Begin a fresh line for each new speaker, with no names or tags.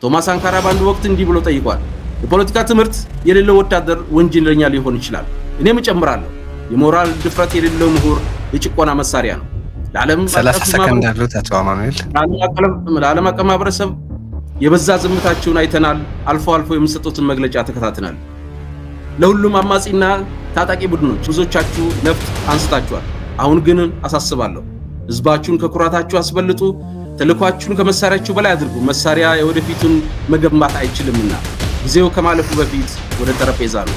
ቶማስ ሳንካራ በአንድ ወቅት እንዲህ ብሎ ጠይቋል። የፖለቲካ ትምህርት የሌለው ወታደር ወንጀለኛ ሊሆን ይችላል። እኔም እጨምራለሁ፣ የሞራል ድፍረት የሌለው ምሁር የጭቆና መሳሪያ ነው። ለዓለም
30 ሰከንድ አሉት አቶ አማኑኤል።
ለዓለም አቀፍ ማህበረሰብ የበዛ ዝምታችሁን አይተናል። አልፎ አልፎ የምትሰጡትን መግለጫ ተከታትናል። ለሁሉም አማጺና ታጣቂ ቡድኖች ብዙዎቻችሁ ነፍጥ አንስታችኋል። አሁን ግን አሳስባለሁ፣ ህዝባችሁን ከኩራታችሁ አስበልጡ። ተልኳችሁን ከመሳሪያችሁ በላይ አድርጉ። መሳሪያ የወደፊቱን መገንባት አይችልምና ጊዜው ከማለፉ በፊት ወደ ጠረጴዛ ነው።